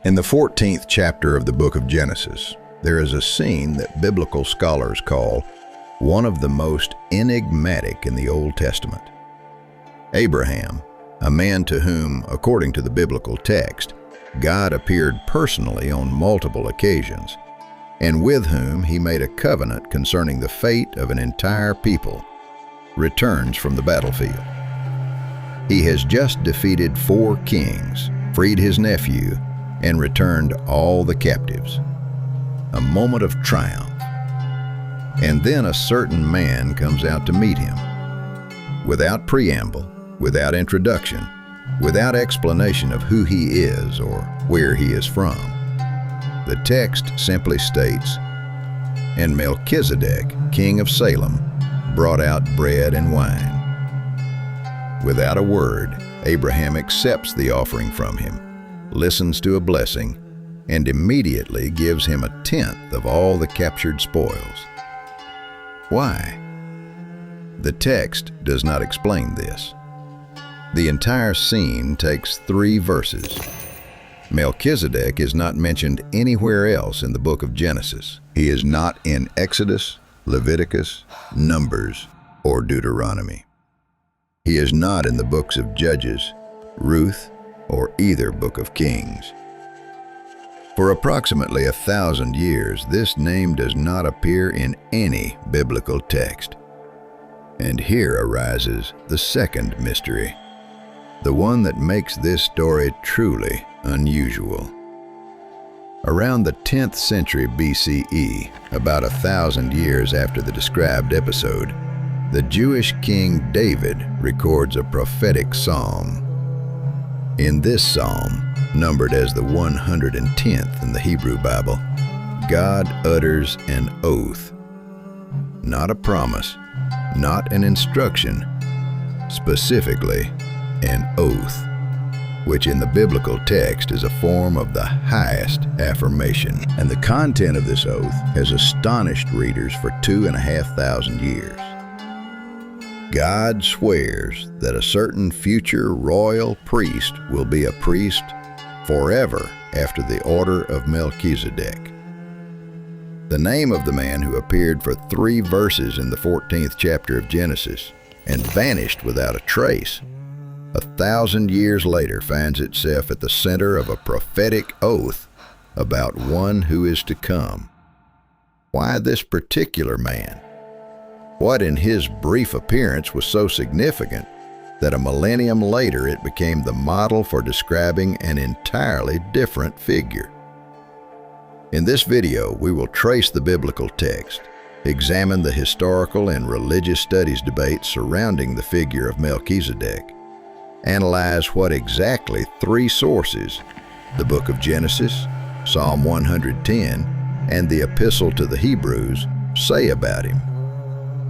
In the 14th chapter of the book of Genesis, there is a scene that biblical scholars call one of the most enigmatic in the Old Testament. Abraham, a man to whom, according to the biblical text, God appeared personally on multiple occasions, and with whom he made a covenant concerning the fate of an entire people, returns from the battlefield. He has just defeated 4 kings, freed his nephew, and returned all the captives. A moment of triumph. And then a certain man comes out to meet him. Without preamble, without introduction, without explanation of who he is or where he is from. The text simply states, "And Melchizedek, king of Salem, brought out bread and wine." Without a word, Abraham accepts the offering from him, listens to a blessing, and immediately gives him 1/10 of all the captured spoils. Why? The text does not explain this. The entire scene takes 3 verses. Melchizedek is not mentioned anywhere else in the book of Genesis. He is not in Exodus, Leviticus, Numbers, or Deuteronomy. He is not in the books of Judges, Ruth, or either book of Kings. For approximately 1,000 years, this name does not appear in any biblical text. And here arises the second mystery, the one that makes this story truly unusual. Around the 10th century BCE, about 1,000 years after the described episode, the Jewish king David records a prophetic psalm. In this psalm, numbered as the 110th in the Hebrew Bible, God utters an oath. Not a promise, not an instruction, specifically an oath, which in the biblical text is a form of the highest affirmation. And the content of this oath has astonished readers for 2,500 years. God swears that a certain future royal priest will be a priest forever after the order of Melchizedek. The name of the man who appeared for 3 verses in the 14th chapter of Genesis and vanished without a trace, 1,000 years later finds itself at the center of a prophetic oath about one who is to come. Why this particular man? What in his brief appearance was so significant that a millennium later it became the model for describing an entirely different figure? In this video, we will trace the biblical text, examine the historical and religious studies debates surrounding the figure of Melchizedek, analyze what exactly 3 sources, the book of Genesis, Psalm 110, and the Epistle to the Hebrews, say about him,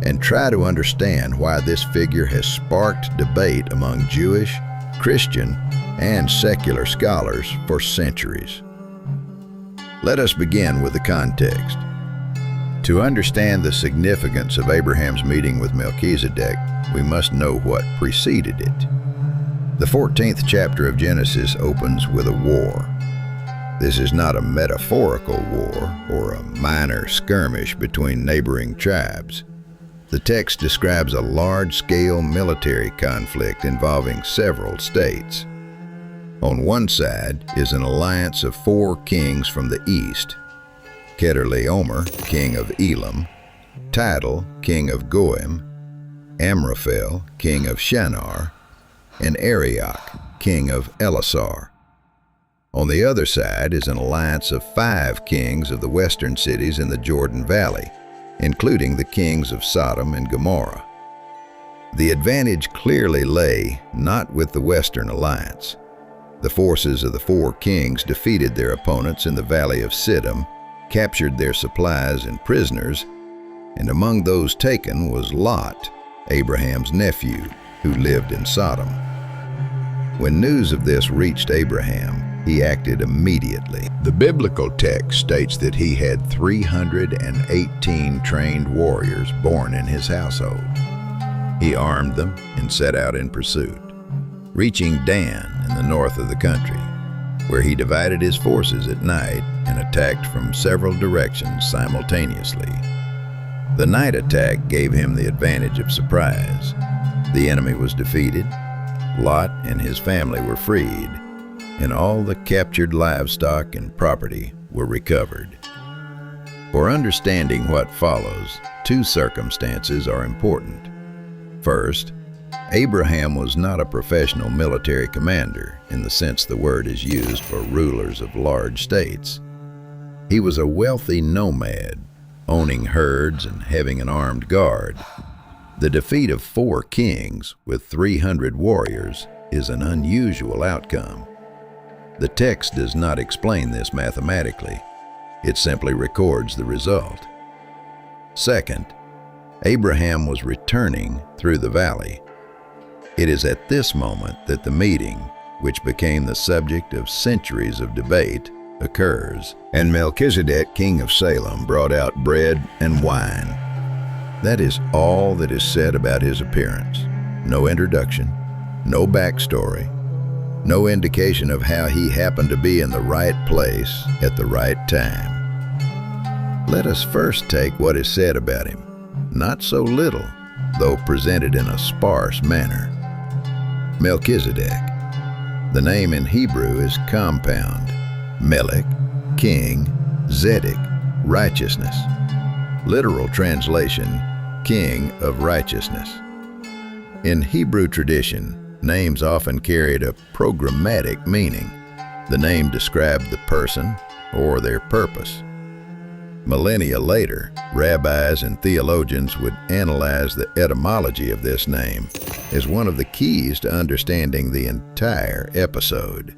and try to understand why this figure has sparked debate among Jewish, Christian, and secular scholars for centuries. Let us begin with the context. To understand the significance of Abraham's meeting with Melchizedek, we must know what preceded it. The 14th chapter of Genesis opens with a war. This is not a metaphorical war or a minor skirmish between neighboring tribes. The text describes a large-scale military conflict involving several states. On one side is an alliance of 4 kings from the east: Kedorlaomer, king of Elam; Tidal, king of Goim; Amraphel, king of Shinar; and Arioch, king of Elasar. On the other side is an alliance of 5 kings of the western cities in the Jordan Valley, including the kings of Sodom and Gomorrah. The advantage clearly lay not with the Western alliance. The forces of the 4 kings defeated their opponents in the valley of Siddim, captured their supplies and prisoners, and among those taken was Lot, Abraham's nephew, who lived in Sodom. When news of this reached Abraham, he acted immediately. The biblical text states that he had 318 trained warriors born in his household. He armed them and set out in pursuit, reaching Dan in the north of the country, where he divided his forces at night and attacked from several directions simultaneously. The night attack gave him the advantage of surprise. The enemy was defeated, Lot and his family were freed, and all the captured livestock and property were recovered. For understanding what follows, two circumstances are important. First, Abraham was not a professional military commander in the sense the word is used for rulers of large states. He was a wealthy nomad, owning herds and having an armed guard. The defeat of 4 kings with 300 warriors is an unusual outcome. The text does not explain this mathematically. It simply records the result. Second, Abraham was returning through the valley. It is at this moment that the meeting, which became the subject of centuries of debate, occurs. And Melchizedek, king of Salem, brought out bread and wine. That is all that is said about his appearance. No introduction, no backstory, no indication of how he happened to be in the right place at the right time. Let us first take what is said about him. Not so little, though presented in a sparse manner. Melchizedek. The name in Hebrew is compound. Melech, king, Zedek, righteousness. Literal translation, king of righteousness. In Hebrew tradition, names often carried a programmatic meaning. The name described the person or their purpose. Millennia later, rabbis and theologians would analyze the etymology of this name as one of the keys to understanding the entire episode.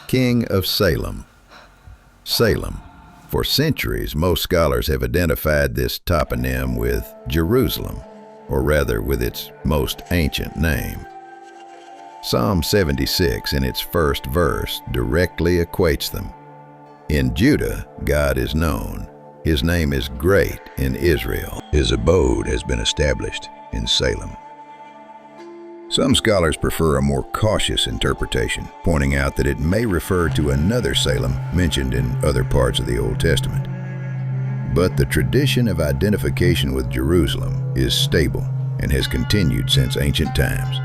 King of Salem. Salem. For centuries, most scholars have identified this toponym with Jerusalem, or rather with its most ancient name. Psalm 76, in its first verse, directly equates them. In Judah, God is known. His name is great in Israel. His abode has been established in Salem. Some scholars prefer a more cautious interpretation, pointing out that it may refer to another Salem mentioned in other parts of the Old Testament. But the tradition of identification with Jerusalem is stable and has continued since ancient times.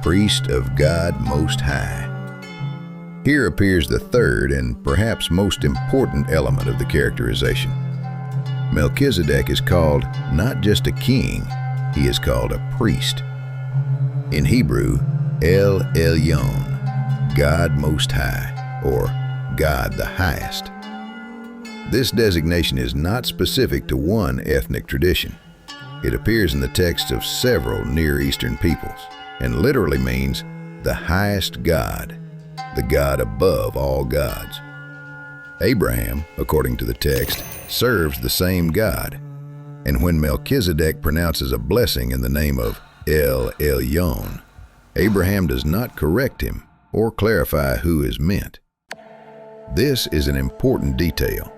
Priest of God Most High. Here appears the third and perhaps most important element of the characterization. Melchizedek is called not just a king, he is called a priest. In Hebrew, El Elyon, God Most High, or God the Highest. This designation is not specific to one ethnic tradition. It appears in the texts of several Near Eastern peoples, and literally means the highest God, the God above all gods. Abraham, according to the text, serves the same God, and when Melchizedek pronounces a blessing in the name of El Elyon, Abraham does not correct him or clarify who is meant. This is an important detail.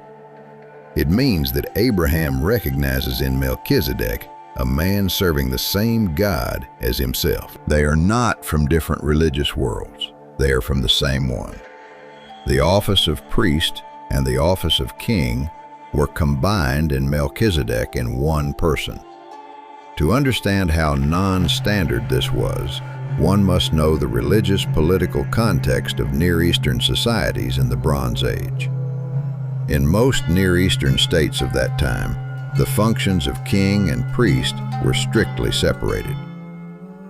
It means that Abraham recognizes in Melchizedek a man serving the same God as himself. They are not from different religious worlds. They are from the same one. The office of priest and the office of king were combined in Melchizedek in one person. To understand how non-standard this was, one must know the religious political context of Near Eastern societies in the Bronze Age. In most Near Eastern states of that time, the functions of king and priest were strictly separated.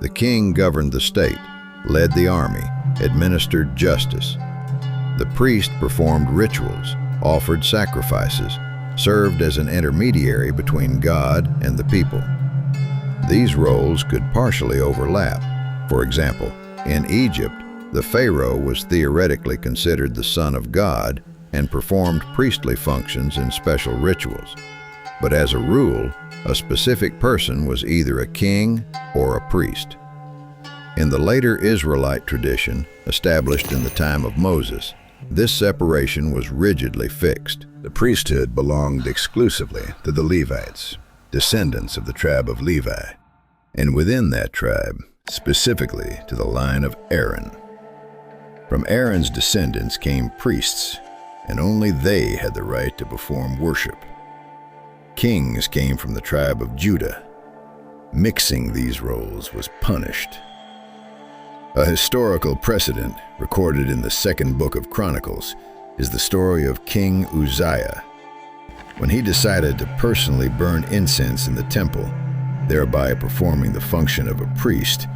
The king governed the state, led the army, administered justice. The priest performed rituals, offered sacrifices, served as an intermediary between God and the people. These roles could partially overlap. For example, in Egypt, the pharaoh was theoretically considered the son of God and performed priestly functions in special rituals. But as a rule, a specific person was either a king or a priest. In the later Israelite tradition, established in the time of Moses, this separation was rigidly fixed. The priesthood belonged exclusively to the Levites, descendants of the tribe of Levi, and within that tribe, specifically to the line of Aaron. From Aaron's descendants came priests, and only they had the right to perform worship. Kings came from the tribe of Judah. Mixing these roles was punished. A historical precedent recorded in the second book of Chronicles is the story of King Uzziah. When he decided to personally burn incense in the temple, thereby performing the function of a priest,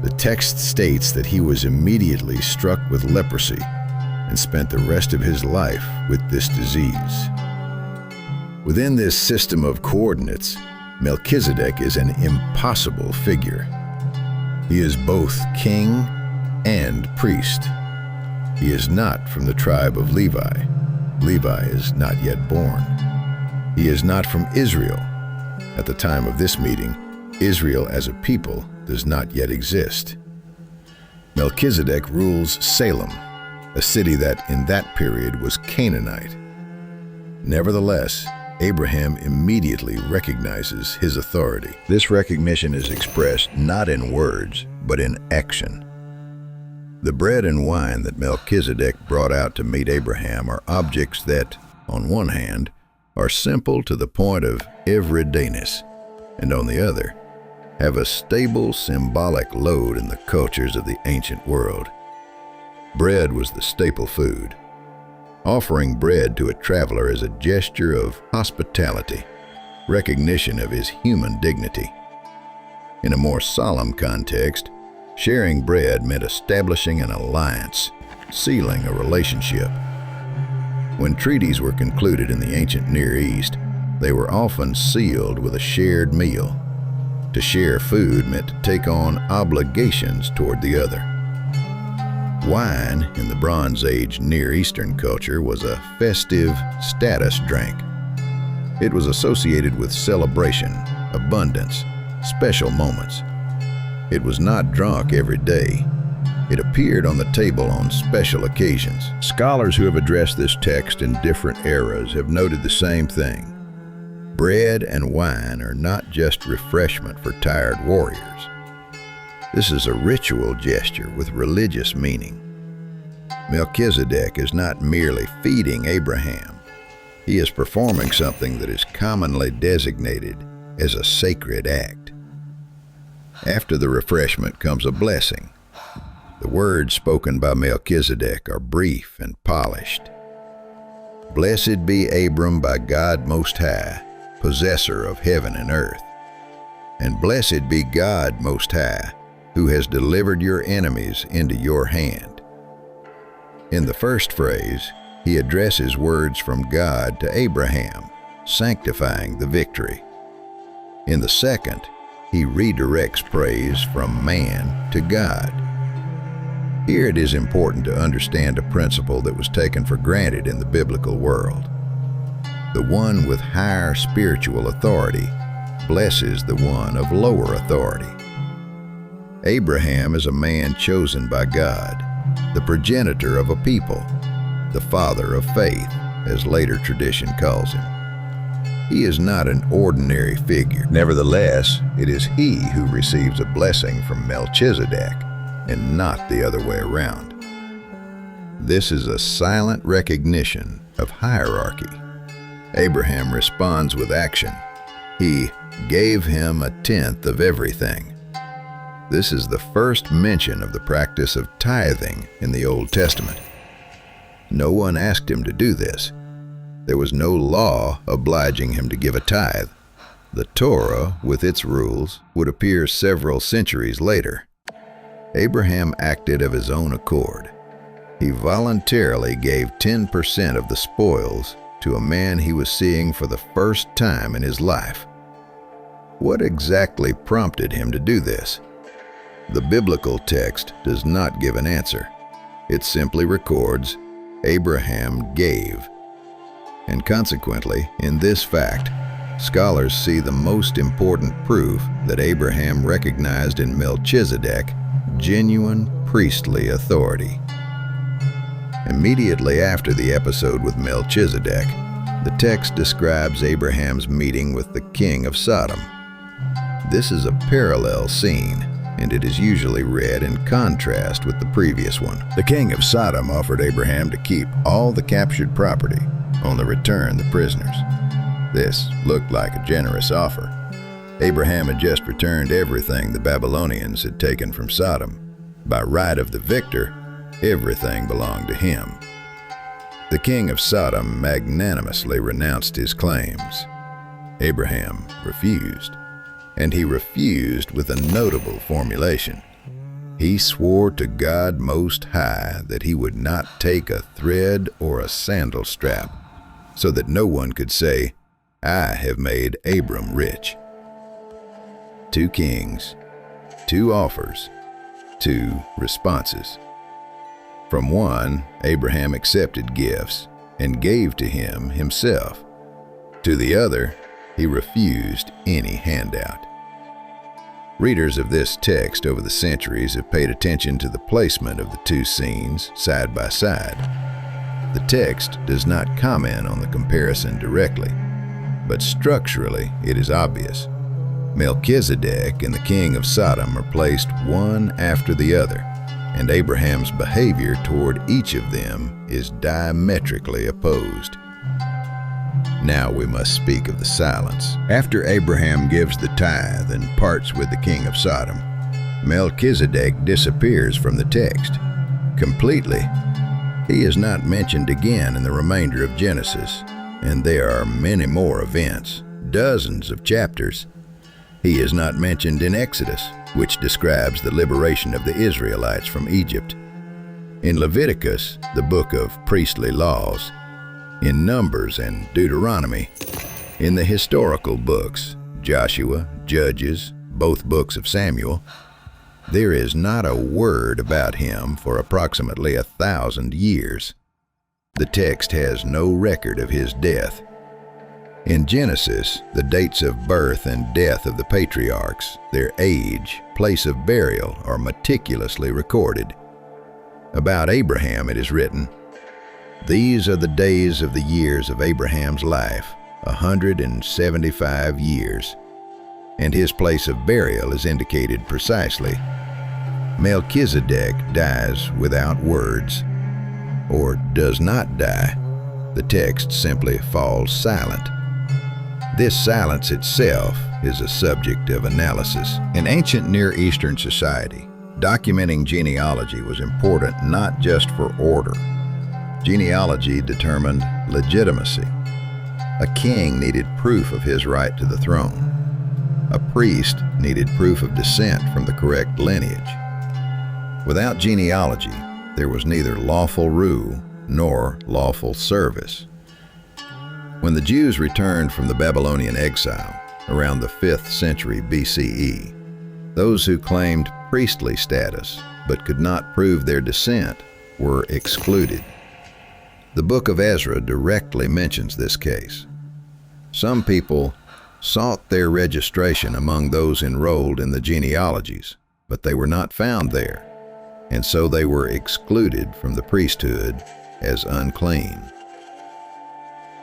the text states that he was immediately struck with leprosy and spent the rest of his life with this disease. Within this system of coordinates, Melchizedek is an impossible figure. He is both king and priest. He is not from the tribe of Levi. Levi is not yet born. He is not from Israel. At the time of this meeting, Israel as a people does not yet exist. Melchizedek rules Salem, a city that in that period was Canaanite. Nevertheless, Abraham immediately recognizes his authority. This recognition is expressed not in words, but in action. The bread and wine that Melchizedek brought out to meet Abraham are objects that, on one hand, are simple to the point of everydayness, and on the other, have a stable symbolic load in the cultures of the ancient world. Bread was the staple food. Offering bread to a traveler is a gesture of hospitality, recognition of his human dignity. In a more solemn context, sharing bread meant establishing an alliance, sealing a relationship. When treaties were concluded in the ancient Near East, they were often sealed with a shared meal. To share food meant to take on obligations toward the other. Wine in the Bronze Age Near Eastern culture was a festive status drink. It was associated with celebration, abundance, special moments. It was not drunk every day. It appeared on the table on special occasions. Scholars who have addressed this text in different eras have noted the same thing. Bread and wine are not just refreshment for tired warriors. This is a ritual gesture with religious meaning. Melchizedek is not merely feeding Abraham. He is performing something that is commonly designated as a sacred act. After the refreshment comes a blessing. The words spoken by Melchizedek are brief and polished. Blessed be Abram by God Most High, possessor of heaven and earth. And blessed be God Most High, who has delivered your enemies into your hand. In the first phrase, he addresses words from God to Abraham, sanctifying the victory. In the second, he redirects praise from man to God. Here it is important to understand a principle that was taken for granted in the biblical world. The one with higher spiritual authority blesses the one of lower authority. Abraham is a man chosen by God, the progenitor of a people, the father of faith, as later tradition calls him. He is not an ordinary figure. Nevertheless, it is he who receives a blessing from Melchizedek, and not the other way around. This is a silent recognition of hierarchy. Abraham responds with action. He gave him a tenth of everything. This is the first mention of the practice of tithing in the Old Testament. No one asked him to do this. There was no law obliging him to give a tithe. The Torah, with its rules, would appear several centuries later. Abraham acted of his own accord. He voluntarily gave 10% of the spoils to a man he was seeing for the first time in his life. What exactly prompted him to do this? The biblical text does not give an answer. It simply records, Abraham gave. And consequently, in this fact, scholars see the most important proof that Abraham recognized in Melchizedek genuine priestly authority. Immediately after the episode with Melchizedek, the text describes Abraham's meeting with the king of Sodom. This is a parallel scene. and it is usually read in contrast with the previous one. The king of Sodom offered Abraham to keep all the captured property, only return the prisoners. This looked like a generous offer. Abraham had just returned everything the Babylonians had taken from Sodom. By right of the victor, everything belonged to him. The king of Sodom magnanimously renounced his claims. Abraham refused, and he refused with a notable formulation. He swore to God Most High that he would not take a thread or a sandal strap, so that no one could say, "I have made Abram rich." 2 kings, 2 offers, 2 responses. From one, Abraham accepted gifts and gave to him himself. To the other, he refused any handout. Readers of this text over the centuries have paid attention to the placement of the 2 scenes side by side. The text does not comment on the comparison directly, but structurally it is obvious. Melchizedek and the king of Sodom are placed one after the other, and Abraham's behavior toward each of them is diametrically opposed. Now we must speak of the silence. After Abraham gives the tithe and parts with the king of Sodom, Melchizedek disappears from the text completely. He is not mentioned again in the remainder of Genesis, and there are many more events, dozens of chapters. He is not mentioned in Exodus, which describes the liberation of the Israelites from Egypt, in Leviticus, the book of priestly laws, in Numbers and Deuteronomy, in the historical books, Joshua, Judges, both books of Samuel. There is not a word about him for approximately 1,000 years. The text has no record of his death. In Genesis, the dates of birth and death of the patriarchs, their age, place of burial are meticulously recorded. About Abraham it is written, "These are the days of the years of Abraham's life, 175 years." And his place of burial is indicated precisely. Melchizedek dies without words, or does not die. The text simply falls silent. This silence itself is a subject of analysis. In ancient Near Eastern society, documenting genealogy was important not just for order. Genealogy determined legitimacy. A king needed proof of his right to the throne. A priest needed proof of descent from the correct lineage. Without genealogy, there was neither lawful rule nor lawful service. When the Jews returned from the Babylonian exile around the 5th century BCE, those who claimed priestly status but could not prove their descent were excluded. The book of Ezra directly mentions this case. Some people sought their registration among those enrolled in the genealogies, but they were not found there, and so they were excluded from the priesthood as unclean.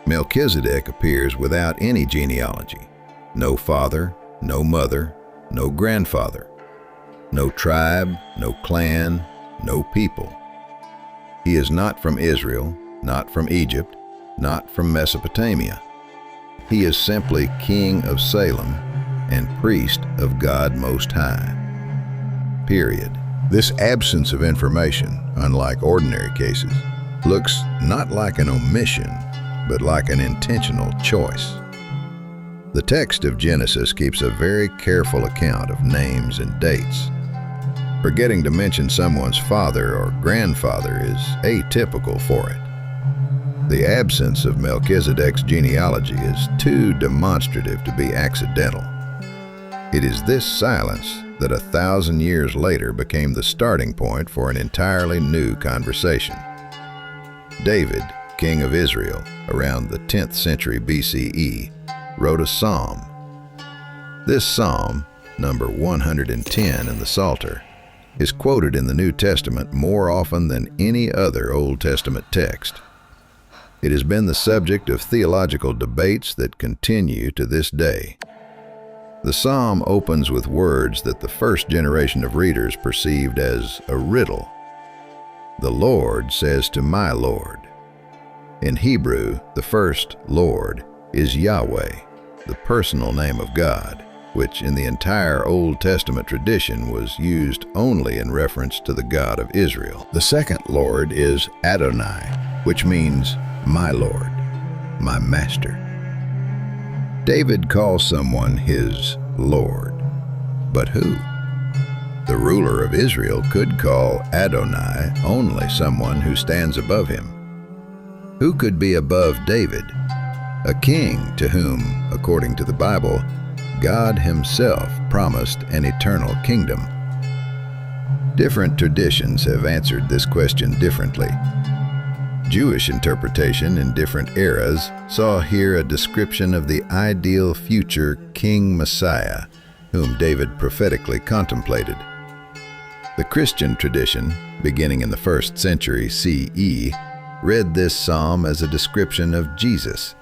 Melchizedek appears without any genealogy, no father, no mother, no grandfather, no tribe, no clan, no people. He is not from Israel, not from Egypt, not from Mesopotamia. He is simply king of Salem and priest of God Most High. Period. This absence of information, unlike ordinary cases, looks not like an omission, but like an intentional choice. The text of Genesis keeps a very careful account of names and dates. Forgetting to mention someone's father or grandfather is atypical for it. The absence of Melchizedek's genealogy is too demonstrative to be accidental. It is this silence that 1,000 years later became the starting point for an entirely new conversation. David, king of Israel, around the 10th century BCE, wrote a psalm. This psalm, number 110 in the Psalter, is quoted in the New Testament more often than any other Old Testament text. It has been the subject of theological debates that continue to this day. The psalm opens with words that the first generation of readers perceived as a riddle. The Lord says to my Lord. In Hebrew, the first Lord is Yahweh, the personal name of God, which in the entire Old Testament tradition was used only in reference to the God of Israel. The second Lord is Adonai, which means my Lord, my Master. David calls someone his Lord, but who? The ruler of Israel could call Adonai only someone who stands above him. Who could be above David? A king to whom, according to the Bible, God himself promised an eternal kingdom. Different traditions have answered this question differently. Jewish interpretation in different eras saw here a description of the ideal future King Messiah, whom David prophetically contemplated. The Christian tradition, beginning in the 1st century CE, read this psalm as a description of Jesus,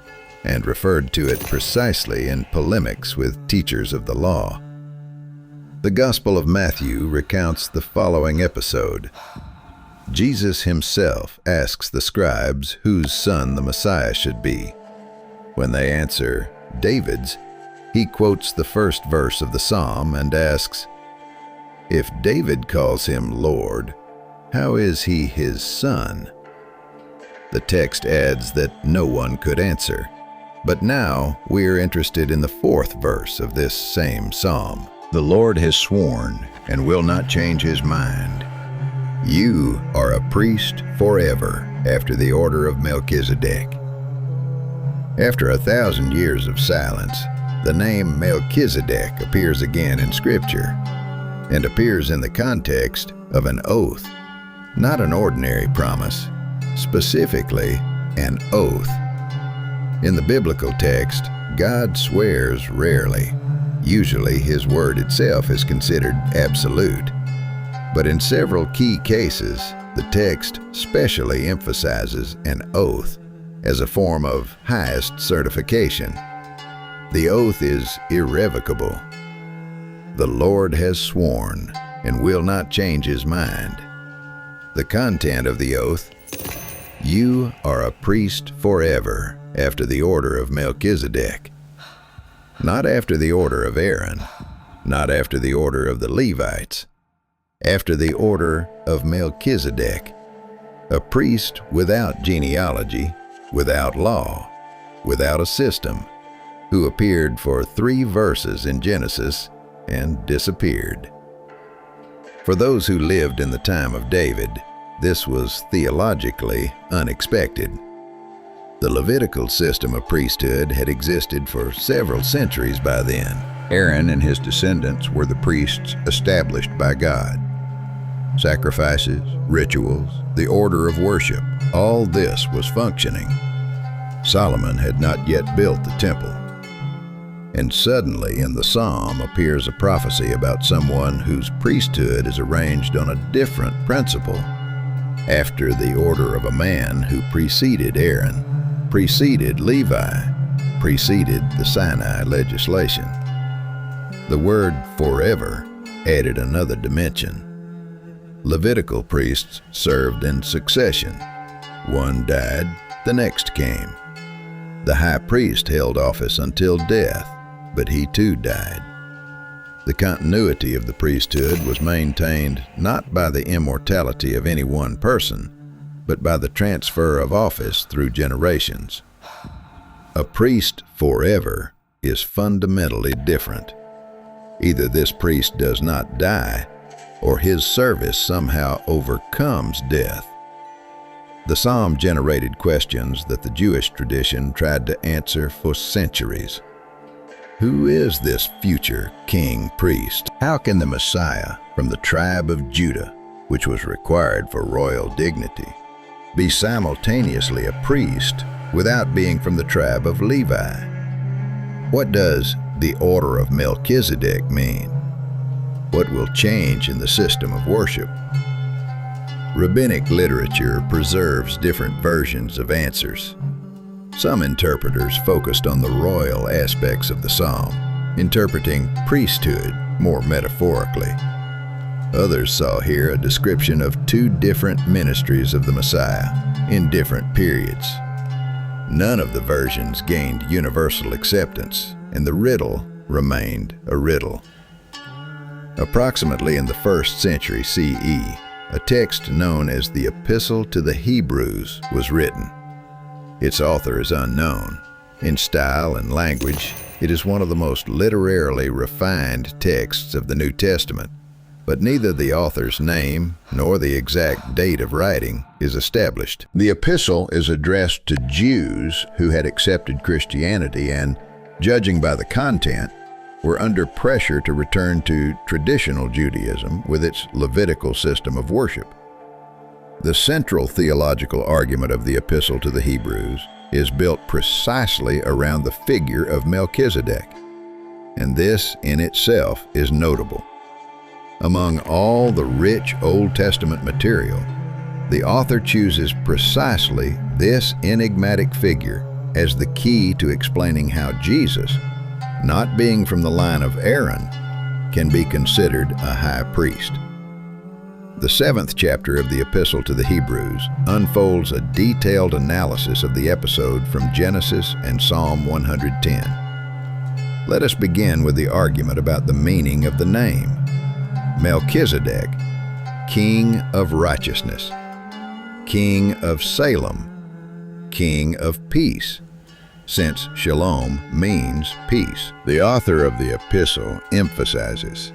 and referred to it precisely in polemics with teachers of the law. The Gospel of Matthew recounts the following episode. Jesus himself asks the scribes whose son the Messiah should be. When they answer, David's, he quotes the first verse of the psalm and asks, "If David calls him Lord, how is he his son?" The text adds that no one could answer. But now we are interested in the 4th verse of this same psalm. The Lord has sworn and will not change his mind. You are a priest forever after the order of Melchizedek. After 1,000 years of silence, the name Melchizedek appears again in Scripture and appears in the context of an oath, not an ordinary promise, specifically an oath. In the biblical text, God swears rarely. Usually, his word itself is considered absolute. But in several key cases, the text specially emphasizes an oath as a form of highest certification. The oath is irrevocable. The Lord has sworn and will not change his mind. The content of the oath: you are a priest forever after the order of Melchizedek. Not after the order of Aaron, not after the order of the Levites, after the order of Melchizedek, a priest without genealogy, without law, without a system, who appeared for 3 verses in Genesis and disappeared. For those who lived in the time of David, this was theologically unexpected. The Levitical system of priesthood had existed for several centuries by then. Aaron and his descendants were the priests established by God. Sacrifices, rituals, the order of worship, all this was functioning. Solomon had not yet built the temple. And suddenly in the psalm appears a prophecy about someone whose priesthood is arranged on a different principle, after the order of a man who preceded Aaron, preceded Levi, preceded the Sinai legislation. The word forever added another dimension. Levitical priests served in succession. One died, the next came. The high priest held office until death, but he too died. The continuity of the priesthood was maintained not by the immortality of any one person, but by the transfer of office through generations. A priest forever is fundamentally different. Either this priest does not die, or his service somehow overcomes death. The psalm generated questions that the Jewish tradition tried to answer for centuries. Who is this future king priest? How can the Messiah from the tribe of Judah, which was required for royal dignity, be simultaneously a priest without being from the tribe of Levi? What does the order of Melchizedek mean? What will change in the system of worship? Rabbinic literature preserves different versions of answers. Some interpreters focused on the royal aspects of the psalm, interpreting priesthood more metaphorically. Others saw here a description of two different ministries of the Messiah in different periods. None of the versions gained universal acceptance, and the riddle remained a riddle. Approximately in the 1st century CE, a text known as the Epistle to the Hebrews was written. Its author is unknown. In style and language, it is one of the most literarily refined texts of the New Testament, but neither the author's name nor the exact date of writing is established. The epistle is addressed to Jews who had accepted Christianity and, judging by the content, were under pressure to return to traditional Judaism with its Levitical system of worship. The central theological argument of the Epistle to the Hebrews is built precisely around the figure of Melchizedek, and this in itself is notable. Among all the rich Old Testament material, the author chooses precisely this enigmatic figure as the key to explaining how Jesus, not being from the line of Aaron, can be considered a high priest. The 7th chapter of the Epistle to the Hebrews unfolds a detailed analysis of the episode from Genesis and Psalm 110. Let us begin with the argument about the meaning of the name. Melchizedek, King of Righteousness, King of Salem, King of Peace, since Shalom means peace. The author of the epistle emphasizes,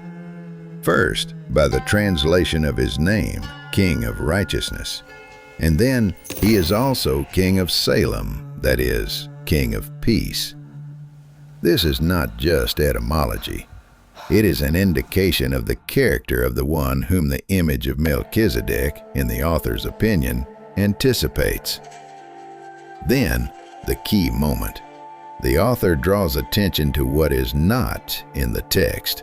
first, by the translation of his name, King of Righteousness, and then he is also King of Salem, that is, King of Peace. This is not just etymology. It is an indication of the character of the one whom the image of Melchizedek, in the author's opinion, anticipates. Then, the key moment. The author draws attention to what is not in the text.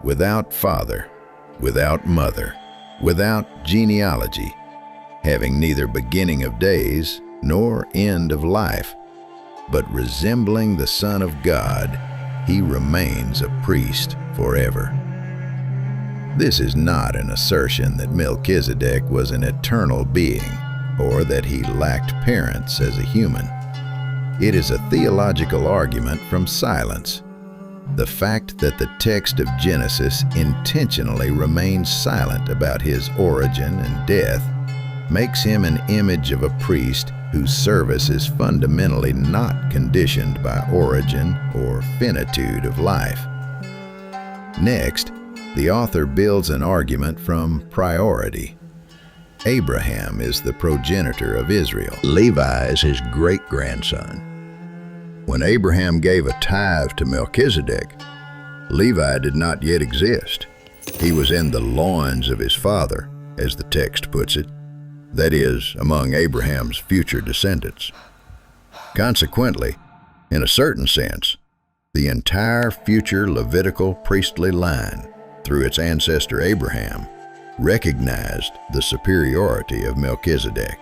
Without father, without mother, without genealogy, having neither beginning of days nor end of life, but resembling the Son of God, he remains a priest forever. This is not an assertion that Melchizedek was an eternal being, or that he lacked parents as a human. It is a theological argument from silence. The fact that the text of Genesis intentionally remains silent about his origin and death makes him an image of a priest whose service is fundamentally not conditioned by origin or finitude of life. Next, the author builds an argument from priority. Abraham is the progenitor of Israel. Levi is his great-grandson. When Abraham gave a tithe to Melchizedek, Levi did not yet exist. He was in the loins of his father, as the text puts it, that is, among Abraham's future descendants. Consequently, in a certain sense, the entire future Levitical priestly line, through its ancestor Abraham, recognized the superiority of Melchizedek.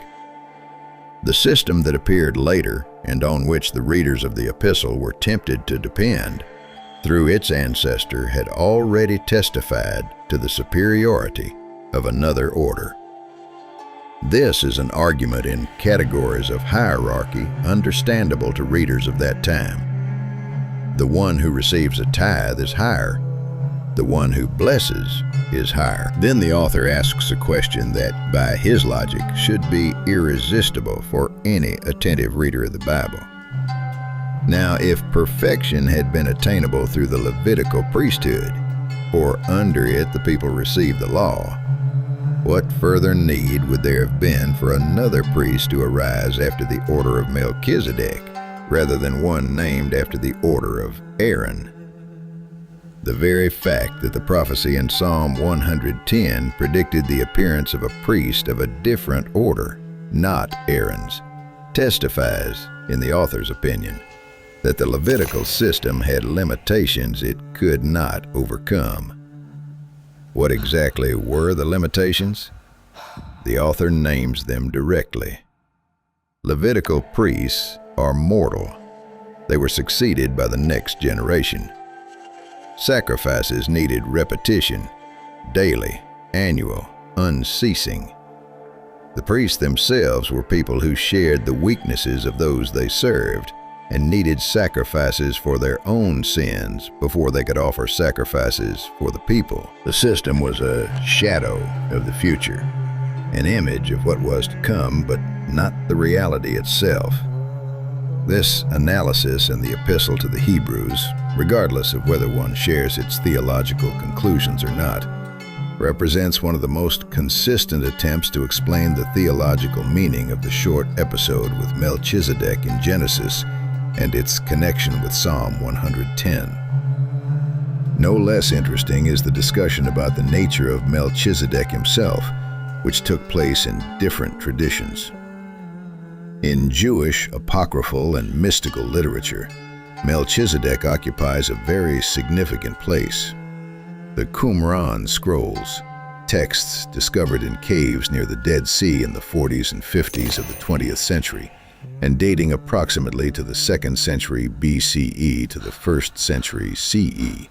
The system that appeared later, and on which the readers of the epistle were tempted to depend, through its ancestor had already testified to the superiority of another order. This is an argument in categories of hierarchy understandable to readers of that time. The one who receives a tithe is higher. The one who blesses is higher. Then the author asks a question that, by his logic, should be irresistible for any attentive reader of the Bible. Now, if perfection had been attainable through the Levitical priesthood, or under it the people received the law, what further need would there have been for another priest to arise after the order of Melchizedek, rather than one named after the order of Aaron? The very fact that the prophecy in Psalm 110 predicted the appearance of a priest of a different order, not Aaron's, testifies, in the author's opinion, that the Levitical system had limitations it could not overcome. What exactly were the limitations? The author names them directly. Levitical priests are mortal. they were succeeded by the next generation. Sacrifices needed repetition, daily, annual, unceasing. The priests themselves were people who shared the weaknesses of those they served and needed sacrifices for their own sins before they could offer sacrifices for the people. The system was a shadow of the future, an image of what was to come, but not the reality itself. This analysis in the Epistle to the Hebrews, regardless of whether one shares its theological conclusions or not, represents one of the most consistent attempts to explain the theological meaning of the short episode with Melchizedek in Genesis and its connection with Psalm 110. No less interesting is the discussion about the nature of Melchizedek himself, which took place in different traditions. In Jewish apocryphal and mystical literature, Melchizedek occupies a very significant place. The Qumran scrolls, texts discovered in caves near the Dead Sea in the 40s and 50s of the 20th century, and dating approximately to the 2nd century BCE to the 1st century CE,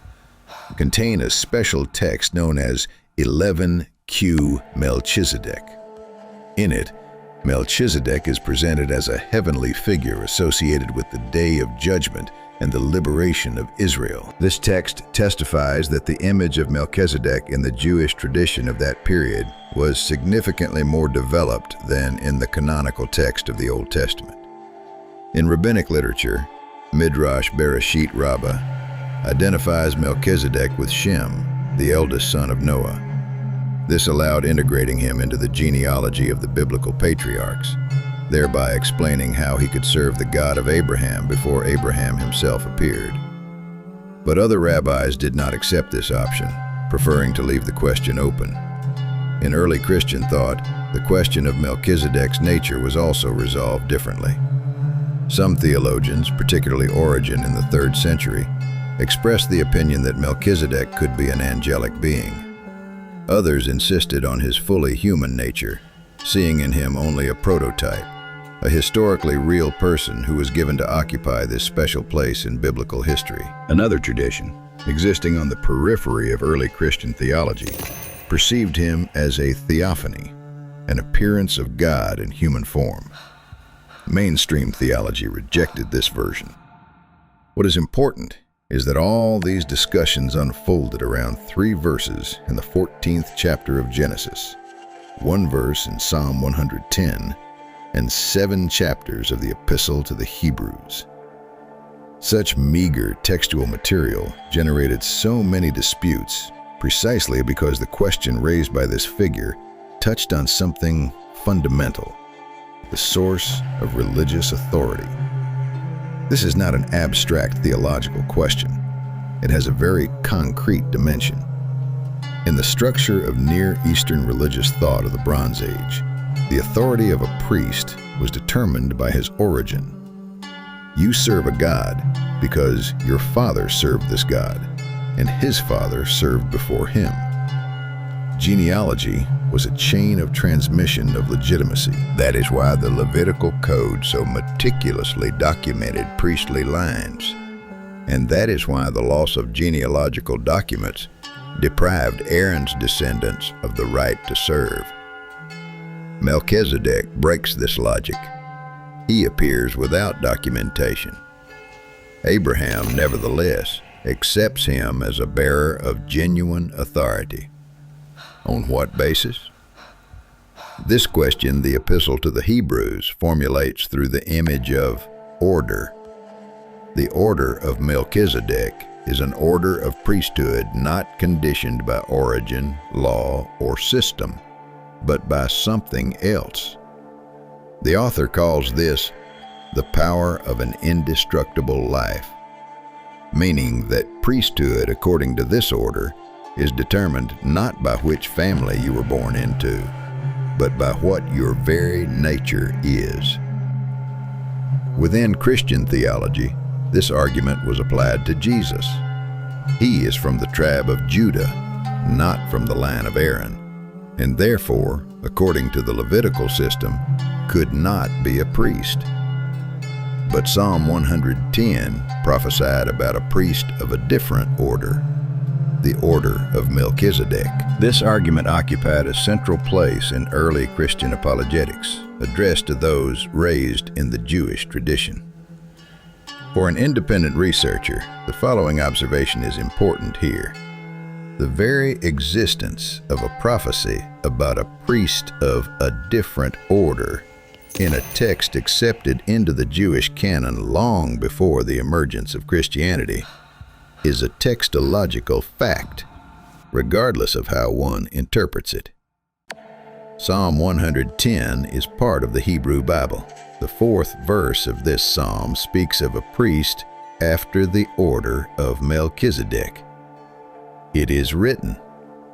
contain a special text known as 11Q Melchizedek. In it, Melchizedek is presented as a heavenly figure associated with the Day of Judgment and the liberation of Israel. This text testifies that the image of Melchizedek in the Jewish tradition of that period was significantly more developed than in the canonical text of the Old Testament. In rabbinic literature, Midrash Bereshit Rabbah identifies Melchizedek with Shem, the eldest son of Noah. This allowed integrating him into the genealogy of the biblical patriarchs, thereby explaining how he could serve the God of Abraham before Abraham himself appeared. But other rabbis did not accept this option, preferring to leave the question open. In early Christian thought, the question of Melchizedek's nature was also resolved differently. Some theologians, particularly Origen in the 3rd century, expressed the opinion that Melchizedek could be an angelic being. Others insisted on his fully human nature, seeing in him only a prototype, a historically real person who was given to occupy this special place in biblical history. Another tradition, existing on the periphery of early Christian theology, perceived him as a theophany, an appearance of God in human form. Mainstream theology rejected this version. What is important is that all these discussions unfolded around 3 verses in the 14th chapter of Genesis, 1 verse in Psalm 110, and 7 chapters of the Epistle to the Hebrews. Such meager textual material generated so many disputes precisely because the question raised by this figure touched on something fundamental, the source of religious authority. This is not an abstract theological question. It has a very concrete dimension. In the structure of Near Eastern religious thought of the Bronze Age, the authority of a priest was determined by his origin. You serve a god because your father served this god, and his father served before him. Genealogy was a chain of transmission of legitimacy. That is why the Levitical Code so meticulously documented priestly lines. And that is why the loss of genealogical documents deprived Aaron's descendants of the right to serve. Melchizedek breaks this logic. He appears without documentation. Abraham, nevertheless, accepts him as a bearer of genuine authority. On what basis? This question the Epistle to the Hebrews formulates through the image of order. The order of Melchizedek is an order of priesthood not conditioned by origin, law, or system, but by something else. The author calls this the power of an indestructible life, meaning that priesthood, according to this order, is determined not by which family you were born into, but by what your very nature is. Within Christian theology, this argument was applied to Jesus. He is from the tribe of Judah, not from the line of Aaron, and therefore, according to the Levitical system, could not be a priest. But Psalm 110 prophesied about a priest of a different order, the order of Melchizedek. This argument occupied a central place in early Christian apologetics, addressed to those raised in the Jewish tradition. For an independent researcher, the following observation is important here. The very existence of a prophecy about a priest of a different order in a text accepted into the Jewish canon long before the emergence of Christianity is a textological fact, regardless of how one interprets it. Psalm 110 is part of the Hebrew Bible. The fourth verse of this psalm speaks of a priest after the order of Melchizedek. It is written.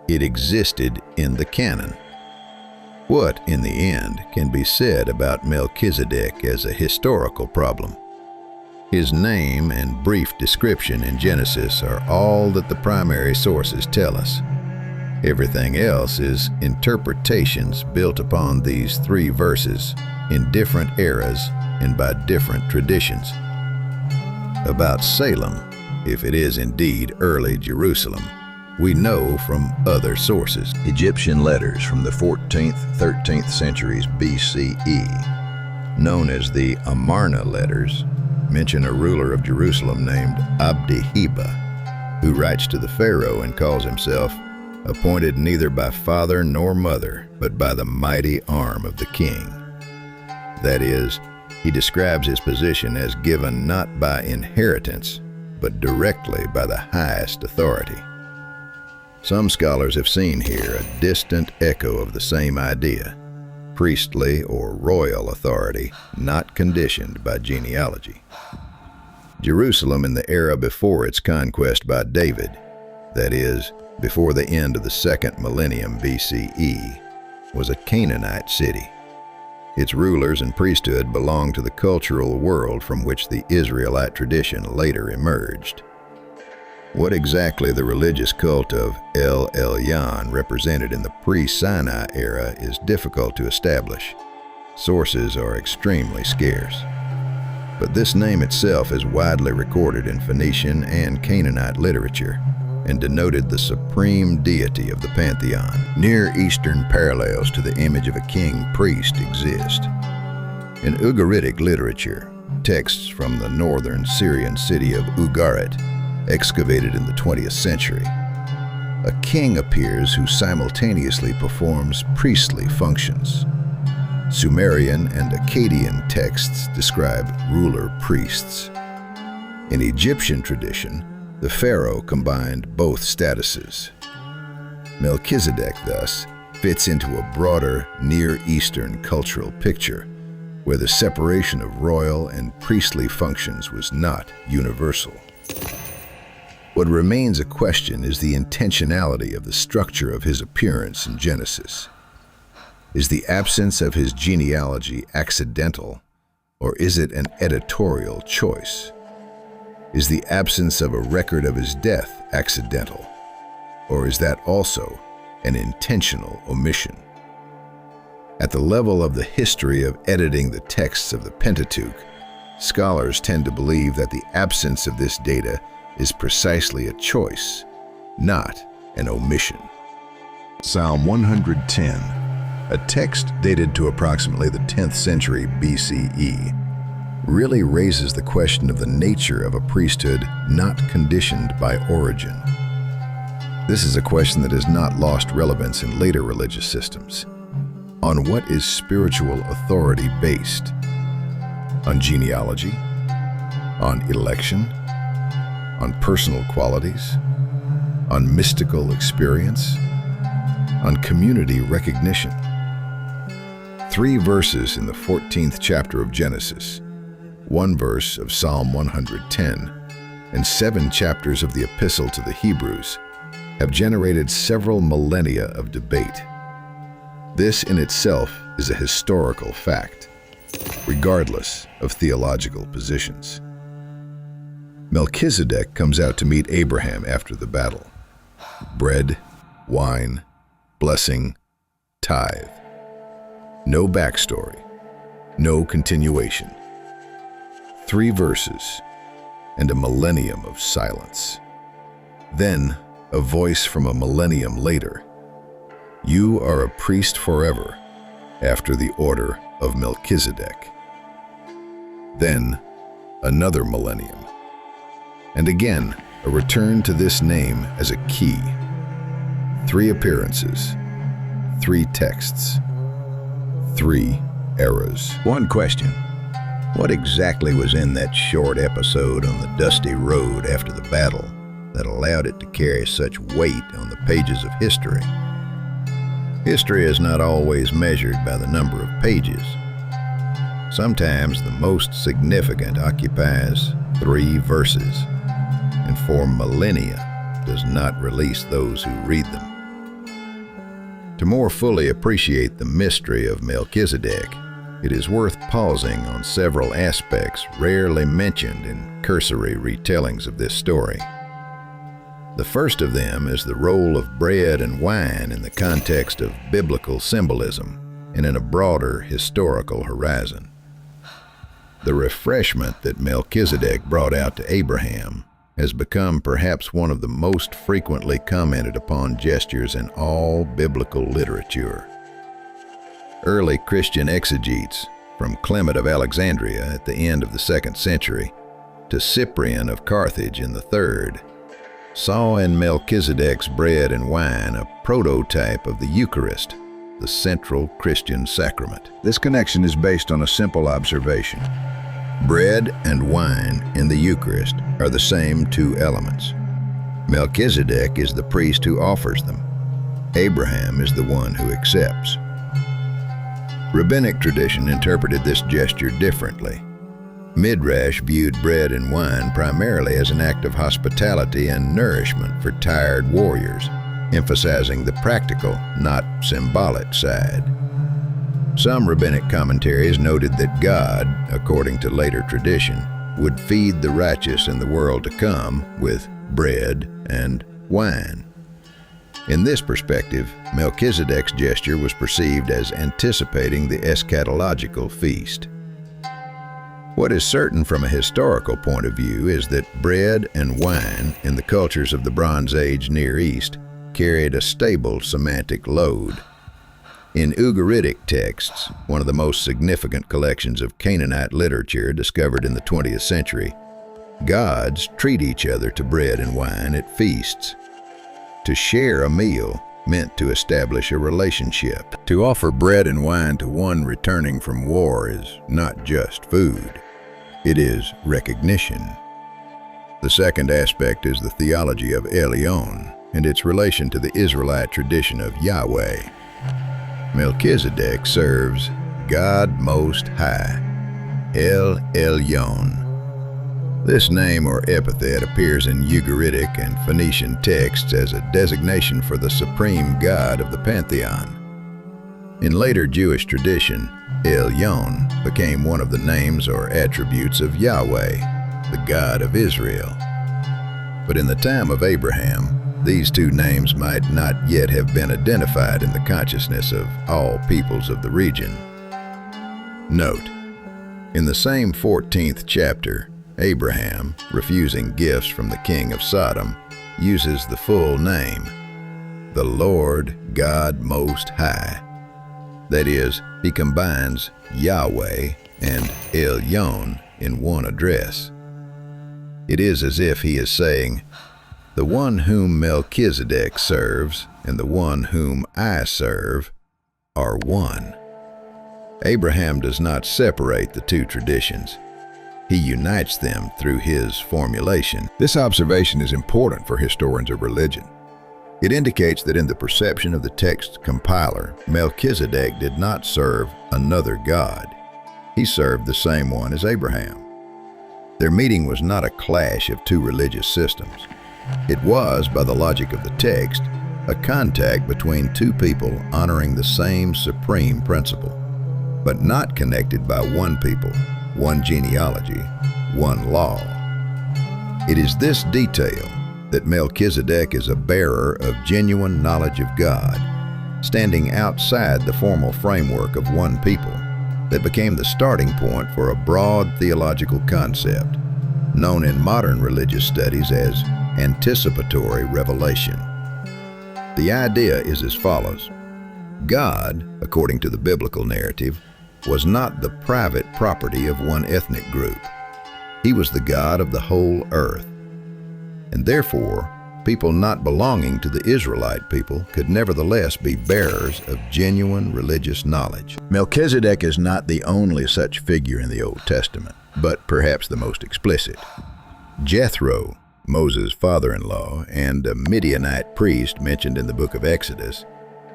It existed in the canon. What, in the end, can be said about Melchizedek as a historical problem? His name and brief description in Genesis are all that the primary sources tell us. Everything else is interpretations built upon these three verses in different eras and by different traditions. About Salem, if it is indeed early Jerusalem, we know from other sources. Egyptian letters from the 14th, 13th centuries BCE, known as the Amarna letters, mention a ruler of Jerusalem named Abdi-Heba, who writes to the Pharaoh and calls himself appointed neither by father nor mother, but by the mighty arm of the king. That is, he describes his position as given not by inheritance, but directly by the highest authority. Some scholars have seen here a distant echo of the same idea, priestly or royal authority not conditioned by genealogy. Jerusalem in the era before its conquest by David, that is, before the end of the second millennium BCE, was a Canaanite city. Its rulers and priesthood belonged to the cultural world from which the Israelite tradition later emerged. What exactly the religious cult of El Elyon represented in the pre-Sinai era is difficult to establish. Sources are extremely scarce. But this name itself is widely recorded in Phoenician and Canaanite literature and denoted the supreme deity of the pantheon. Near Eastern parallels to the image of a king-priest exist. In Ugaritic literature, texts from the northern Syrian city of Ugarit, excavated in the 20th century, a king appears who simultaneously performs priestly functions. Sumerian and Akkadian texts describe ruler priests. In Egyptian tradition, the pharaoh combined both statuses. Melchizedek, thus, fits into a broader Near Eastern cultural picture where the separation of royal and priestly functions was not universal. What remains a question is the intentionality of the structure of his appearance in Genesis. Is the absence of his genealogy accidental, or is it an editorial choice? Is the absence of a record of his death accidental, or is that also an intentional omission? At the level of the history of editing the texts of the Pentateuch, scholars tend to believe that the absence of this data is precisely a choice, not an omission. Psalm 110, a text dated to approximately the 10th century BCE, really raises the question of the nature of a priesthood not conditioned by origin. This is a question that has not lost relevance in later religious systems. On what is spiritual authority based? On genealogy? On election? On personal qualities? On mystical experience? On community recognition? 3 verses in the 14th chapter of Genesis, 1 verse of Psalm 110, and 7 chapters of the Epistle to the Hebrews have generated several millennia of debate. This in itself is a historical fact, regardless of theological positions. Melchizedek comes out to meet Abraham after the battle. Bread, wine, blessing, tithe. No backstory, no continuation. 3 verses, and a millennium of silence. Then, a voice from a millennium later. You are a priest forever, after the order of Melchizedek. Then, another millennium. And again, a return to this name as a key. 3 appearances, 3 texts, 3 eras. One question. What exactly was in that short episode on the dusty road after the battle that allowed it to carry such weight on the pages of history? History is not always measured by the number of pages. Sometimes the most significant occupies 3 verses, and for millennia does not release those who read them. To more fully appreciate the mystery of Melchizedek, it is worth pausing on several aspects rarely mentioned in cursory retellings of this story. The first of them is the role of bread and wine in the context of biblical symbolism and in a broader historical horizon. The refreshment that Melchizedek brought out to Abraham has become perhaps one of the most frequently commented upon gestures in all biblical literature. Early Christian exegetes, from Clement of Alexandria at the end of the 2nd century to Cyprian of Carthage in the 3rd, saw in Melchizedek's bread and wine a prototype of the Eucharist, the central Christian sacrament. This connection is based on a simple observation. Bread and wine in the Eucharist are the same 2 elements. Melchizedek is the priest who offers them. Abraham is the one who accepts. Rabbinic tradition interpreted this gesture differently. Midrash viewed bread and wine primarily as an act of hospitality and nourishment for tired warriors, emphasizing the practical, not symbolic side. Some rabbinic commentaries noted that God, according to later tradition, would feed the righteous in the world to come with bread and wine. In this perspective, Melchizedek's gesture was perceived as anticipating the eschatological feast. What is certain from a historical point of view is that bread and wine in the cultures of the Bronze Age Near East carried a stable semantic load. In Ugaritic texts, one of the most significant collections of Canaanite literature discovered in the 20th century, gods treat each other to bread and wine at feasts. To share a meal meant to establish a relationship. To offer bread and wine to one returning from war is not just food. It is recognition. The second aspect is the theology of Elyon and its relation to the Israelite tradition of Yahweh. Melchizedek serves God Most High, El Elyon. This name or epithet appears in Ugaritic and Phoenician texts as a designation for the supreme god of the pantheon. In later Jewish tradition, Elyon became one of the names or attributes of Yahweh, the God of Israel. But in the time of Abraham, these 2 names might not yet have been identified in the consciousness of all peoples of the region. Note, in the same 14th chapter, Abraham, refusing gifts from the king of Sodom, uses the full name, the Lord God Most High. That is, he combines Yahweh and Elyon in one address. It is as if he is saying, the one whom Melchizedek serves and the one whom I serve are one. Abraham does not separate the 2 traditions. He unites them through his formulation. This observation is important for historians of religion. It indicates that in the perception of the text compiler, Melchizedek did not serve another god. He served the same one as Abraham. Their meeting was not a clash of 2 religious systems. It was, by the logic of the text, a contact between 2 people honoring the same supreme principle, but not connected by one people, one genealogy, one law. It is this detail that Melchizedek is a bearer of genuine knowledge of God, standing outside the formal framework of one people, that became the starting point for a broad theological concept, known in modern religious studies as anticipatory revelation. The idea is as follows. God, according to the biblical narrative, was not the private property of one ethnic group. He was the God of the whole earth. And therefore, people not belonging to the Israelite people could nevertheless be bearers of genuine religious knowledge. Melchizedek is not the only such figure in the Old Testament, but perhaps the most explicit. Jethro, Moses' father-in-law and a Midianite priest mentioned in the book of Exodus,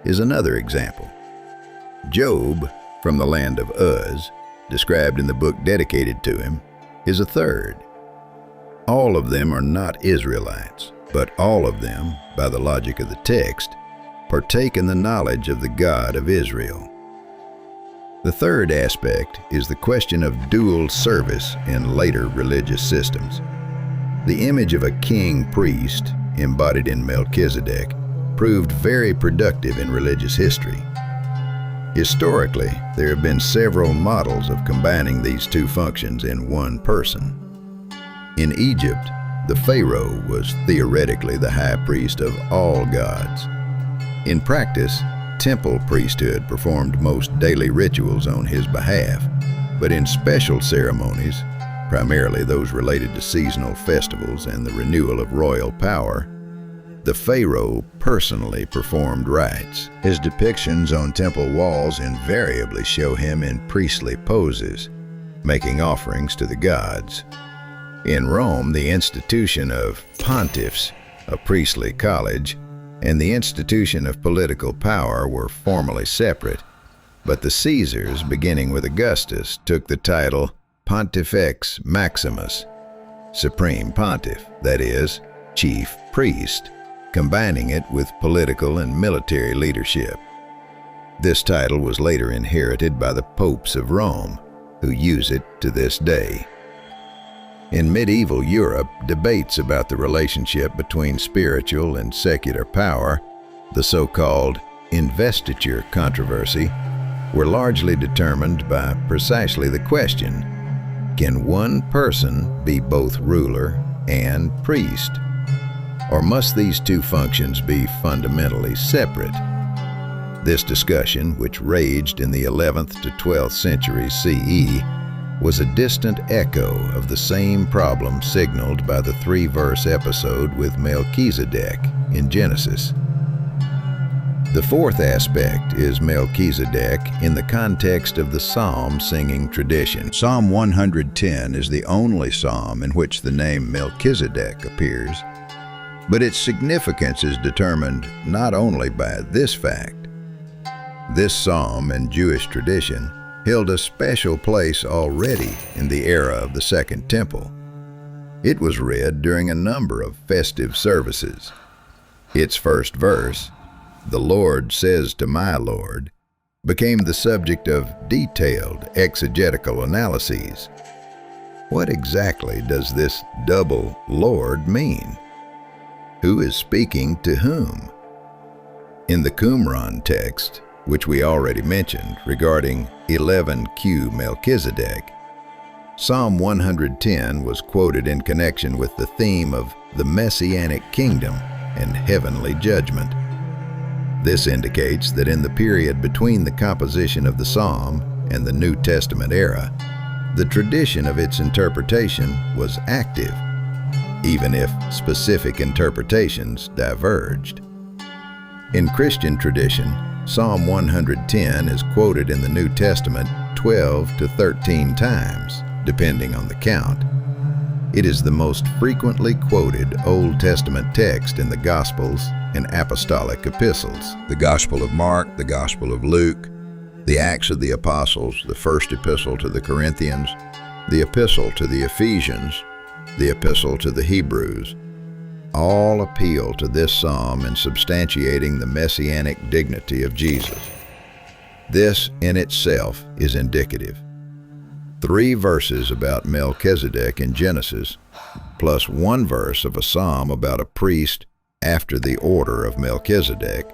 is another example. Job, from the land of Uz, described in the book dedicated to him, is a third. All of them are not Israelites, but all of them, by the logic of the text, partake in the knowledge of the God of Israel. The third aspect is the question of dual service in later religious systems. The image of a king-priest, embodied in Melchizedek, proved very productive in religious history. Historically, there have been several models of combining these two functions in one person. In Egypt, the Pharaoh was theoretically the high priest of all gods. In practice, temple priesthood performed most daily rituals on his behalf, but in special ceremonies, primarily those related to seasonal festivals and the renewal of royal power, the Pharaoh personally performed rites. His depictions on temple walls invariably show him in priestly poses, making offerings to the gods. In Rome, the institution of pontiffs, a priestly college, and the institution of political power were formally separate, but the Caesars, beginning with Augustus, took the title Pontifex Maximus, Supreme Pontiff, that is, Chief Priest, combining it with political and military leadership. This title was later inherited by the popes of Rome, who use it to this day. In medieval Europe, debates about the relationship between spiritual and secular power, the so-called investiture controversy, were largely determined by precisely the question, can one person be both ruler and priest? Or must these two functions be fundamentally separate? This discussion, which raged in the 11th to 12th centuries CE, was a distant echo of the same problem signaled by the 3-verse episode with Melchizedek in Genesis. The fourth aspect is Melchizedek in the context of the psalm singing tradition. Psalm 110 is the only psalm in which the name Melchizedek appears, but its significance is determined not only by this fact. This psalm in Jewish tradition held a special place already in the era of the Second Temple. It was read during a number of festive services. Its first verse, "The Lord says to my Lord," became the subject of detailed exegetical analyses. What exactly does this double Lord mean? Who is speaking to whom? In the Qumran text, which we already mentioned regarding 11Q Melchizedek, Psalm 110 was quoted in connection with the theme of the Messianic kingdom and heavenly judgment. This indicates that in the period between the composition of the psalm and the New Testament era, the tradition of its interpretation was active, even if specific interpretations diverged. In Christian tradition, Psalm 110 is quoted in the New Testament 12 to 13 times, depending on the count. It is the most frequently quoted Old Testament text in the Gospels and Apostolic Epistles. The Gospel of Mark, the Gospel of Luke, the Acts of the Apostles, the First Epistle to the Corinthians, the Epistle to the Ephesians, the Epistle to the Hebrews, all appeal to this psalm in substantiating the messianic dignity of Jesus. This in itself is indicative. 3 verses about Melchizedek in Genesis, plus 1 verse of a psalm about a priest after the order of Melchizedek,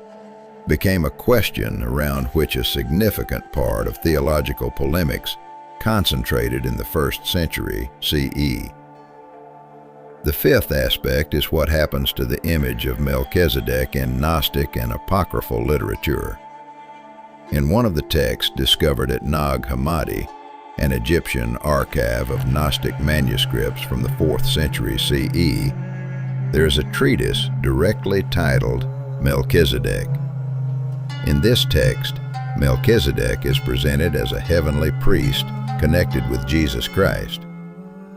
became a question around which a significant part of theological polemics concentrated in the 1st century CE. The 5th aspect is what happens to the image of Melchizedek in Gnostic and apocryphal literature. In one of the texts discovered at Nag Hammadi, an Egyptian archive of Gnostic manuscripts from the 4th century CE, there is a treatise directly titled Melchizedek. In this text, Melchizedek is presented as a heavenly priest connected with Jesus Christ.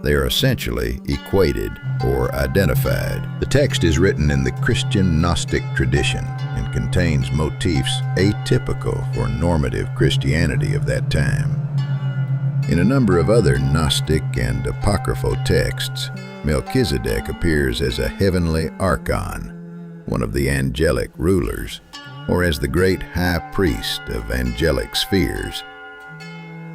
They are essentially equated or identified. The text is written in the Christian Gnostic tradition and contains motifs atypical for normative Christianity of that time. In a number of other Gnostic and apocryphal texts, Melchizedek appears as a heavenly archon, one of the angelic rulers, or as the great high priest of angelic spheres.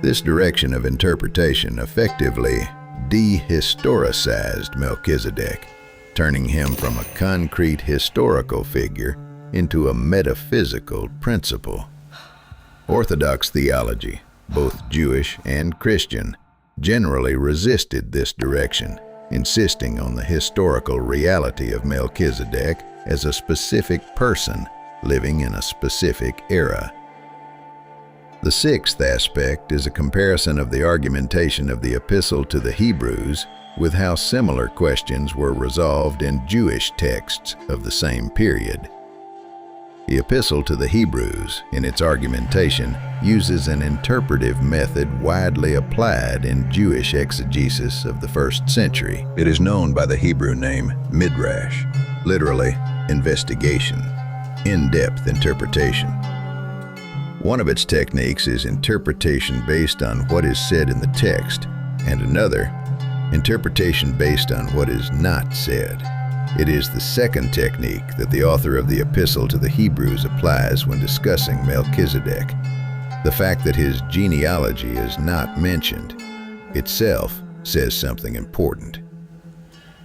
This direction of interpretation effectively dehistoricized Melchizedek, turning him from a concrete historical figure into a metaphysical principle. Orthodox theology, both Jewish and Christian, generally resisted this direction, insisting on the historical reality of Melchizedek as a specific person living in a specific era. The 6th aspect is a comparison of the argumentation of the Epistle to the Hebrews with how similar questions were resolved in Jewish texts of the same period. The Epistle to the Hebrews, in its argumentation, uses an interpretive method widely applied in Jewish exegesis of the 1st century. It is known by the Hebrew name midrash, literally investigation, in-depth interpretation. One of its techniques is interpretation based on what is said in the text, and another, interpretation based on what is not said. It is the second technique that the author of the Epistle to the Hebrews applies when discussing Melchizedek. The fact that his genealogy is not mentioned itself says something important.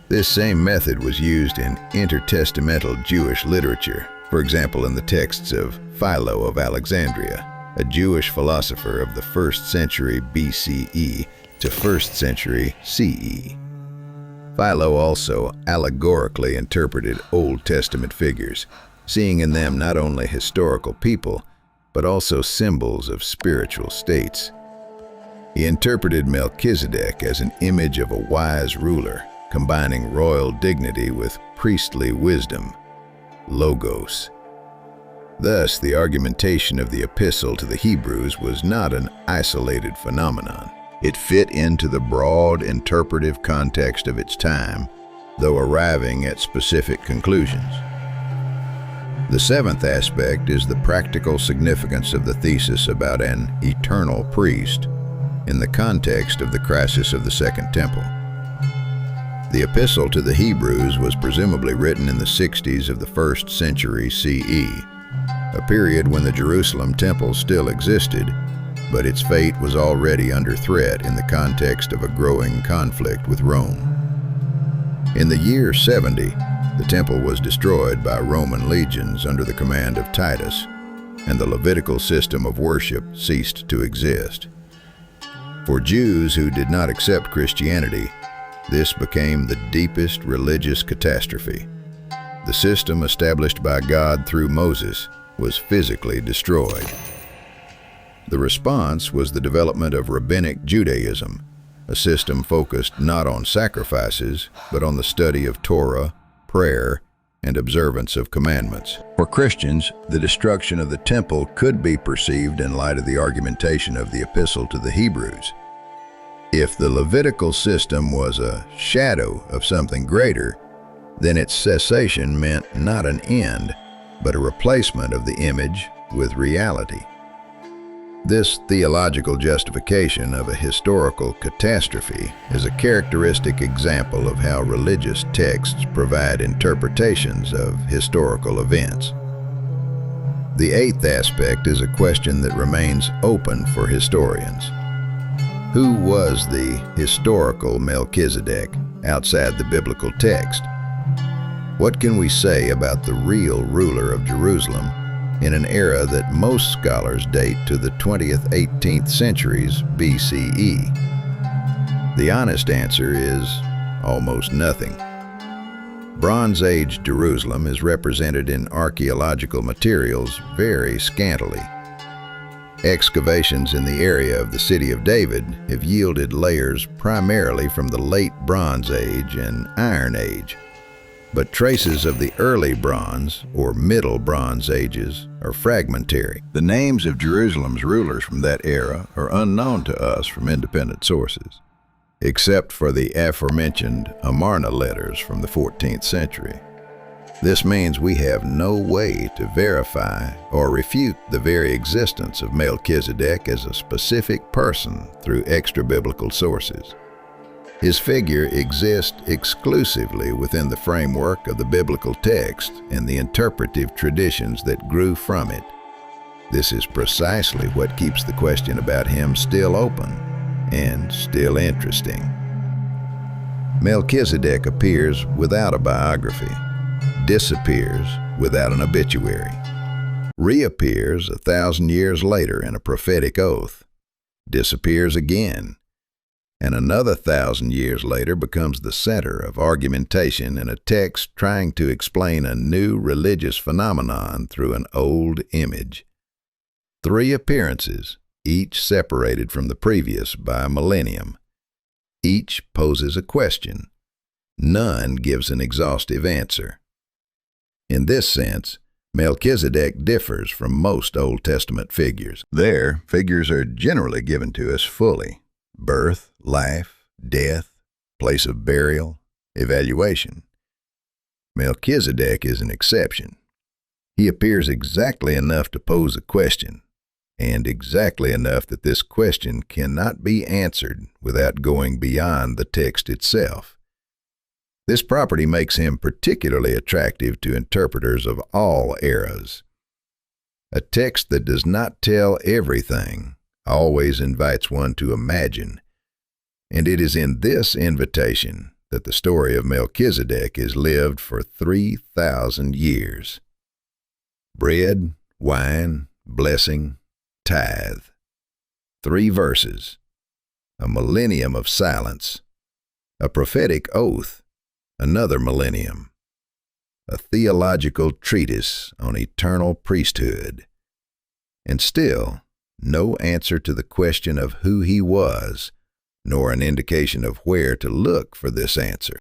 This same method was used in intertestamental Jewish literature, for example in the texts of Philo of Alexandria, a Jewish philosopher of the 1st century BCE to 1st century CE. Philo also allegorically interpreted Old Testament figures, seeing in them not only historical people, but also symbols of spiritual states. He interpreted Melchizedek as an image of a wise ruler, combining royal dignity with priestly wisdom, logos. Thus, the argumentation of the Epistle to the Hebrews was not an isolated phenomenon. It fit into the broad interpretive context of its time, though arriving at specific conclusions. The 7th aspect is the practical significance of the thesis about an eternal priest in the context of the crisis of the Second Temple. The Epistle to the Hebrews was presumably written in the 60s of the 1st century CE, a period when the Jerusalem temple still existed, but its fate was already under threat in the context of a growing conflict with Rome. In the year 70, the temple was destroyed by Roman legions under the command of Titus, and the Levitical system of worship ceased to exist. For Jews who did not accept Christianity, this became the deepest religious catastrophe. The system established by God through Moses was physically destroyed. The response was the development of Rabbinic Judaism, a system focused not on sacrifices, but on the study of Torah, prayer, and observance of commandments. For Christians, the destruction of the temple could be perceived in light of the argumentation of the Epistle to the Hebrews. If the Levitical system was a shadow of something greater, then its cessation meant not an end, but a replacement of the image with reality. This theological justification of a historical catastrophe is a characteristic example of how religious texts provide interpretations of historical events. The 8th aspect is a question that remains open for historians. Who was the historical Melchizedek outside the biblical text? What can we say about the real ruler of Jerusalem in an era that most scholars date to the 20th, 18th centuries BCE? The honest answer is almost nothing. Bronze Age Jerusalem is represented in archaeological materials very scantily. Excavations in the area of the city of David have yielded layers primarily from the late Bronze Age and Iron Age, but traces of the early Bronze or Middle Bronze Ages are fragmentary. The names of Jerusalem's rulers from that era are unknown to us from independent sources, except for the aforementioned Amarna letters from the 14th century. This means we have no way to verify or refute the very existence of Melchizedek as a specific person through extra-biblical sources. His figure exists exclusively within the framework of the biblical text and the interpretive traditions that grew from it. This is precisely what keeps the question about him still open and still interesting. Melchizedek appears without a biography, disappears without an obituary, reappears 1,000 years later in a prophetic oath, disappears again, and another 1,000 years later becomes the center of argumentation in a text trying to explain a new religious phenomenon through an old image. 3 appearances, each separated from the previous by a millennium. Each poses a question. None gives an exhaustive answer. In this sense, Melchizedek differs from most Old Testament figures. There, figures are generally given to us fully: birth, life, death, place of burial, evaluation. Melchizedek is an exception. He appears exactly enough to pose a question, and exactly enough that this question cannot be answered without going beyond the text itself. This property makes him particularly attractive to interpreters of all eras. A text that does not tell everything always invites one to imagine, and it is in this invitation that the story of Melchizedek is lived for 3,000 years. Bread, wine, blessing, tithe. 3 verses. A millennium of silence. A prophetic oath. Another millennium. A theological treatise on eternal priesthood. And still, no answer to the question of who he was, nor an indication of where to look for this answer.